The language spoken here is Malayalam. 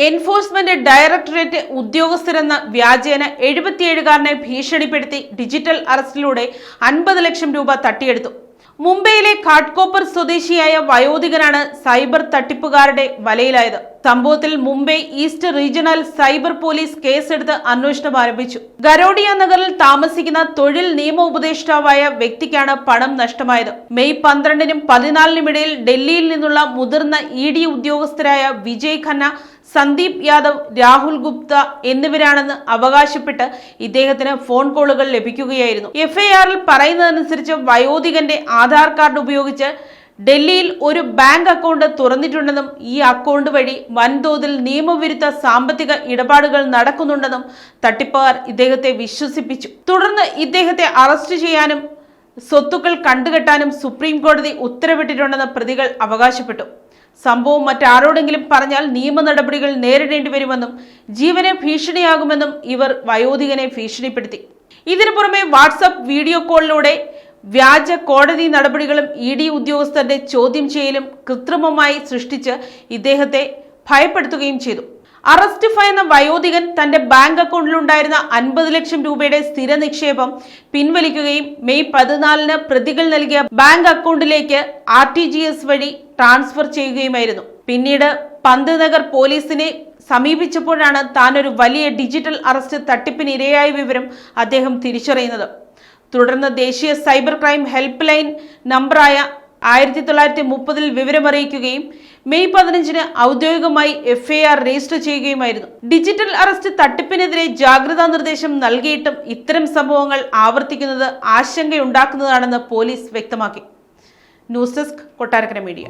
എൻഫോഴ്സ്മെന്റ് ഡയറക്ടറേറ്റ് ഉദ്യോഗസ്ഥരെന്ന വ്യാജേന 77കാരനെ ഭീഷണിപ്പെടുത്തി ഡിജിറ്റൽ അറസ്റ്റിലൂടെ 50 ലക്ഷം രൂപ തട്ടിയെടുത്തു. മുംബൈയിലെ ഘാട്ട്കോപ്പർ സ്വദേശിയായ വയോധികനാണ് സൈബർ തട്ടിപ്പുകാരുടെ വലയിലായത്. സംഭവത്തിൽ Mumbai east regional cyber police കേസെടുത്ത് അന്വേഷണം ആരംഭിച്ചു. ഗരോഡിയ നഗറിൽ താമസിക്കുന്ന തൊഴിൽ നിയമ ഉപദേഷ്ടാവായ വ്യക്തിക്കാണ് പണം നഷ്ടമായത്. മെയ് 12-നും 14-നും ഇടയിൽ ഡൽഹിയിൽ നിന്നുള്ള മുതിർന്ന ED ഉദ്യോഗസ്ഥരായ വിജയ് ഖന്ന, സന്ദീപ് യാദവ്, രാഹുൽ ഗുപ്ത എന്നിവരാണെന്ന് അവകാശപ്പെട്ട് ഇദ്ദേഹത്തിന് ഫോൺ കോളുകൾ ലഭിക്കുകയായിരുന്നു. FIR-ൽ പറയുന്നതനുസരിച്ച് വയോധികന്റെ ആധാർ കാർഡ് ഉപയോഗിച്ച് ഡൽഹിയിൽ ഒരു ബാങ്ക് അക്കൗണ്ട് തുറന്നിട്ടുണ്ടെന്നും ഈ അക്കൗണ്ട് വഴി വൻതോതിൽ നിയമവിരുദ്ധ സാമ്പത്തിക ഇടപാടുകൾ നടക്കുന്നുണ്ടെന്നും തട്ടിപ്പുകാർ ഇദ്ദേഹത്തെ വിശ്വസിപ്പിച്ചു. തുടർന്ന് ഇദ്ദേഹത്തെ അറസ്റ്റ് ചെയ്യാനും സ്വത്തുക്കൾ കണ്ടുകെട്ടാനും സുപ്രീം കോടതി ഉത്തരവിട്ടിട്ടുണ്ടെന്ന് പ്രതികൾ അവകാശപ്പെട്ടു. സംഭവം മറ്റാരോടെങ്കിലും പറഞ്ഞാൽ നിയമ നടപടികൾ നേരിടേണ്ടി വരുമെന്നും ജീവന് ഭീഷണിയാകുമെന്നും ഇവർ വയോധികനെ ഭീഷണിപ്പെടുത്തി. ഇതിനു പുറമെ വാട്സാപ്പ് വീഡിയോ കോളിലൂടെ വ്യാജ കോടതി നടപടികളും ED ഉദ്യോഗസ്ഥരുടെ ചോദ്യം ചെയ്യലും കൃത്രിമമായി സൃഷ്ടിച്ച് ഇദ്ദേഹത്തെ ഭയപ്പെടുത്തുകയും ചെയ്തു. അറസ്റ്റ് ഭയന്ന വയോധികൻ തന്റെ ബാങ്ക് അക്കൗണ്ടിലുണ്ടായിരുന്ന 50 ലക്ഷം രൂപയുടെ സ്ഥിര നിക്ഷേപം പിൻവലിക്കുകയും മെയ് 14-ന് പ്രതികൾ നൽകിയ ബാങ്ക് അക്കൗണ്ടിലേക്ക് RTGS വഴി ട്രാൻസ്ഫർ ചെയ്യുകയുമായിരുന്നു. പിന്നീട് പന്ത് നഗർ പോലീസിനെ സമീപിച്ചപ്പോഴാണ് താനൊരു വലിയ ഡിജിറ്റൽ അറസ്റ്റ് തട്ടിപ്പിന് ഇരയായ വിവരം അദ്ദേഹം തിരിച്ചറിയുന്നത്. തുടർന്ന് ദേശീയ സൈബർ ക്രൈം ഹെൽപ്പ് ലൈൻ നമ്പറായ 1930-ൽ വിവരമറിയിക്കുകയും മെയ് 15-ന് ഔദ്യോഗികമായി FIR രജിസ്റ്റർ ചെയ്യുകയുമായിരുന്നു. ഡിജിറ്റൽ അറസ്റ്റ് തട്ടിപ്പിനെതിരെ ജാഗ്രതാ നിർദ്ദേശം നൽകിയിട്ടും ഇത്തരം സംഭവങ്ങൾ ആവർത്തിക്കുന്നത് ആശങ്കയുണ്ടാക്കുന്നതാണെന്ന് പോലീസ് വ്യക്തമാക്കി. News desk, Kottarakkara media.